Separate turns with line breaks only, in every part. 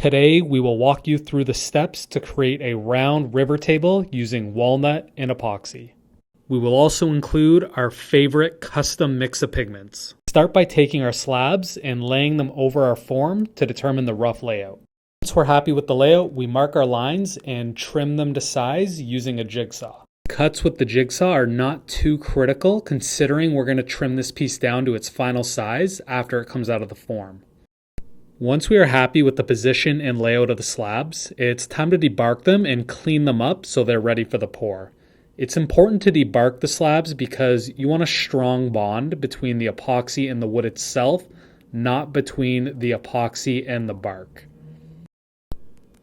Today, we will walk you through the steps to create a round river table using walnut and epoxy. We will also include our favorite custom mix of pigments. Start by taking our slabs and laying them over our form to determine the rough layout. Once we're happy with the layout, we mark our lines and trim them to size using a jigsaw. Cuts with the jigsaw are not too critical considering we're going to trim this piece down to its final size after it comes out of the form. Once we are happy with the position and layout of the slabs, it's time to debark them and clean them up so they're ready for the pour. It's important to debark the slabs because you want a strong bond between the epoxy and the wood itself, not between the epoxy and the bark.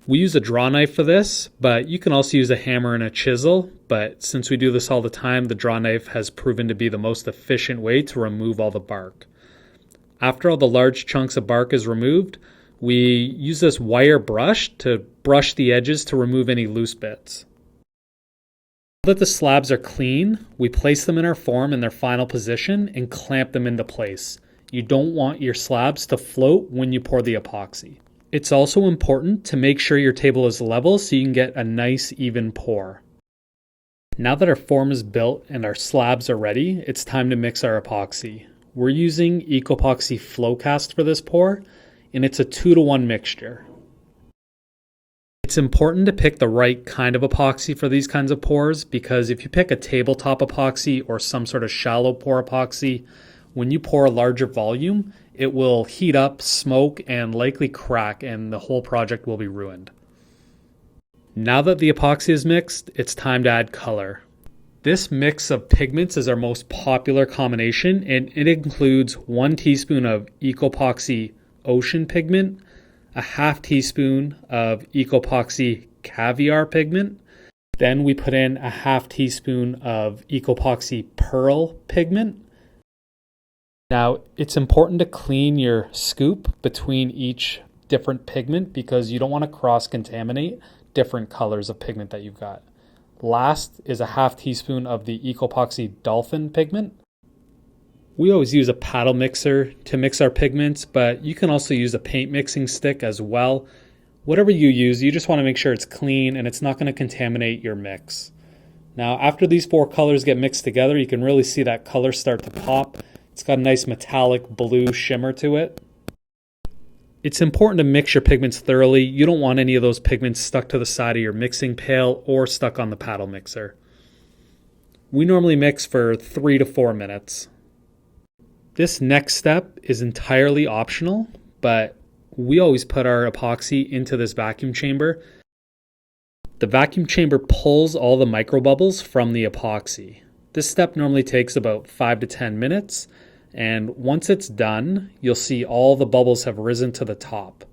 We use a draw knife for this, but you can also use a hammer and a chisel, but since we do this all the time, the draw knife has proven to be the most efficient way to remove all the bark. After all the large chunks of bark is removed, we use this wire brush to brush the edges to remove any loose bits. Now that the slabs are clean, we place them in our form in their final position and clamp them into place. You don't want your slabs to float when you pour the epoxy. It's also important to make sure your table is level so you can get a nice even pour. Now that our form is built and our slabs are ready, it's time to mix our epoxy. We're using Epoxy Flowcast for this pour, and it's a 2-to-1 mixture. It's important to pick the right kind of epoxy for these kinds of pours because if you pick a tabletop epoxy or some sort of shallow pour epoxy, when you pour a larger volume, it will heat up, smoke, and likely crack, and the whole project will be ruined. Now that the epoxy is mixed, it's time to add color. This mix of pigments is our most popular combination, and it includes 1 teaspoon of Epoxy Ocean Pigment, a half teaspoon of Epoxy Caviar Pigment. Then we put in a half teaspoon of Epoxy Pearl Pigment. Now, it's important to clean your scoop between each different pigment because you don't want to cross-contaminate different colors of pigment that you've got. Last is a half teaspoon of the Epoxy Dolphin Pigment. We always use a paddle mixer to mix our pigments, but you can also use a paint mixing stick as well. Whatever you use, you just want to make sure it's clean and it's not going to contaminate your mix. Now, after these 4 colors get mixed together, you can really see that color start to pop. It's got a nice metallic blue shimmer to it. It's important to mix your pigments thoroughly. You don't want any of those pigments stuck to the side of your mixing pail or stuck on the paddle mixer. We normally mix for 3 to 4 minutes. This next step is entirely optional, but we always put our epoxy into this vacuum chamber. The vacuum chamber pulls all the microbubbles from the epoxy. This step normally takes about 5 to 10 minutes. And once it's done, you'll see all the bubbles have risen to the top.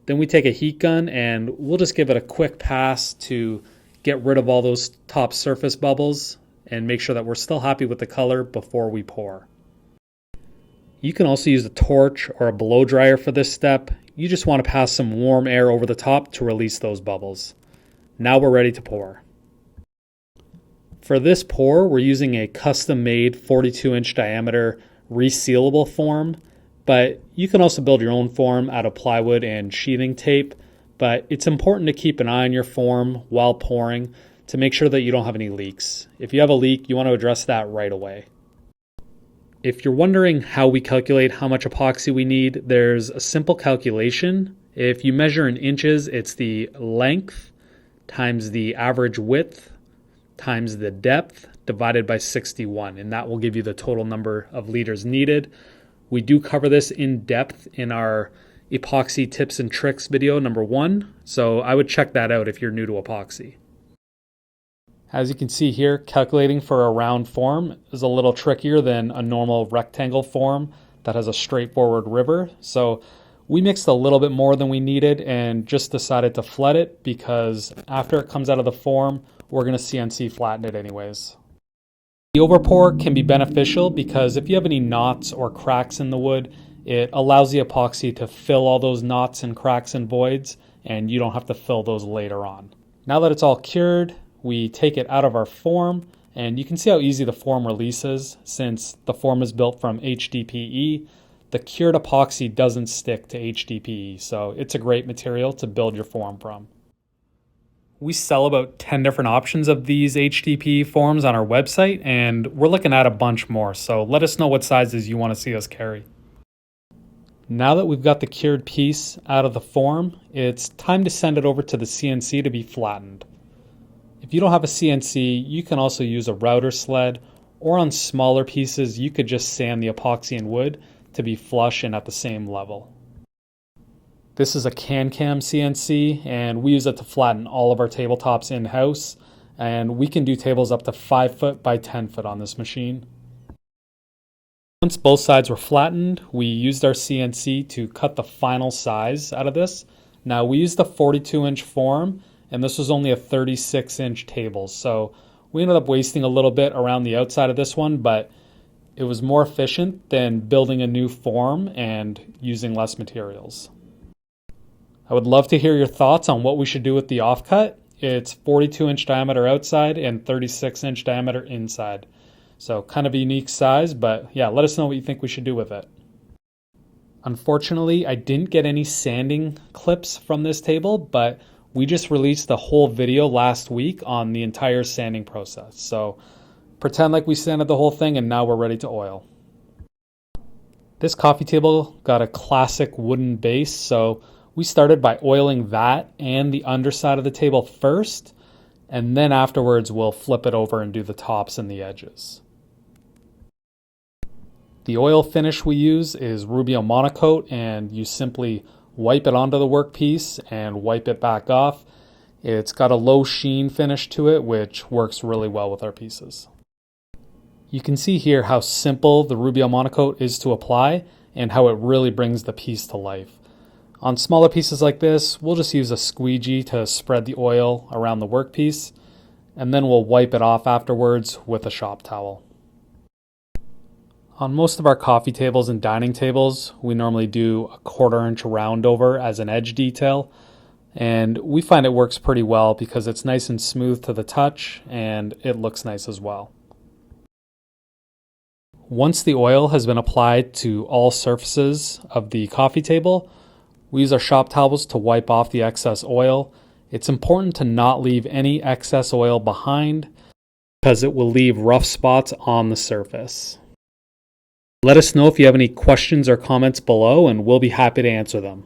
Then we take a heat gun and we'll just give it a quick pass to get rid of all those top surface bubbles and make sure that we're still happy with the color before we pour. You can also use a torch or a blow dryer for this step. You just want to pass some warm air over the top to release those bubbles. Now we're ready to pour. For this pour, we're using a custom-made 42-inch diameter resealable form, but you can also build your own form out of plywood and sheathing tape, but it's important to keep an eye on your form while pouring to make sure that you don't have any leaks. If you have a leak, you want to address that right away. If you're wondering how we calculate how much epoxy we need, there's a simple calculation. If you measure in inches, it's the length times the average width times the depth divided by 61, and that will give you the total number of liters needed. We do cover this in depth in our epoxy tips and tricks video number 1, so I would check that out if you're new to epoxy. As you can see here, calculating for a round form is a little trickier than a normal rectangle form that has a straightforward river, so we mixed a little bit more than we needed and just decided to flood it because after it comes out of the form, we're going to CNC flatten it anyways. The overpour can be beneficial because if you have any knots or cracks in the wood, it allows the epoxy to fill all those knots and cracks and voids, and you don't have to fill those later on. Now that it's all cured, we take it out of our form, and you can see how easy the form releases since the form is built from HDPE. the cured epoxy doesn't stick to HDPE, so it's a great material to build your form from. We sell about 10 different options of these HDPE forms on our website, and we're looking at a bunch more, so let us know what sizes you want to see us carry. Now that we've got the cured piece out of the form, it's time to send it over to the CNC to be flattened. If you don't have a CNC, you can also use a router sled, or on smaller pieces, you could just sand the epoxy and wood to be flush and at the same level. This is a CanCam CNC, and we use it to flatten all of our tabletops in-house, and we can do tables up to 5 foot by 10 foot on this machine. Once both sides were flattened, we used our CNC to cut the final size out of this. Now we used a 42-inch form, and this was only a 36-inch table, so we ended up wasting a little bit around the outside of this one, but it was more efficient than building a new form and using less materials. I would love to hear your thoughts on what we should do with the offcut. It's 42-inch diameter outside and 36-inch diameter inside. So kind of a unique size, but yeah, let us know what you think we should do with it. Unfortunately, I didn't get any sanding clips from this table, but we just released a whole video last week on the entire sanding process. So pretend like we sanded the whole thing and now we're ready to oil. This coffee table got a classic wooden base, so we started by oiling that and the underside of the table first, and then afterwards we'll flip it over and do the tops and the edges. The oil finish we use is Rubio Monocoat, and you simply wipe it onto the workpiece and wipe it back off. It's got a low sheen finish to it, which works really well with our pieces. You can see here how simple the Rubio Monocoat is to apply and how it really brings the piece to life. On smaller pieces like this, we'll just use a squeegee to spread the oil around the workpiece, and then we'll wipe it off afterwards with a shop towel. On most of our coffee tables and dining tables, we normally do a 1/4 inch round over as an edge detail, and we find it works pretty well because it's nice and smooth to the touch and it looks nice as well. Once the oil has been applied to all surfaces of the coffee table, we use our shop towels to wipe off the excess oil. It's important to not leave any excess oil behind because it will leave rough spots on the surface. Let us know if you have any questions or comments below, and we'll be happy to answer them.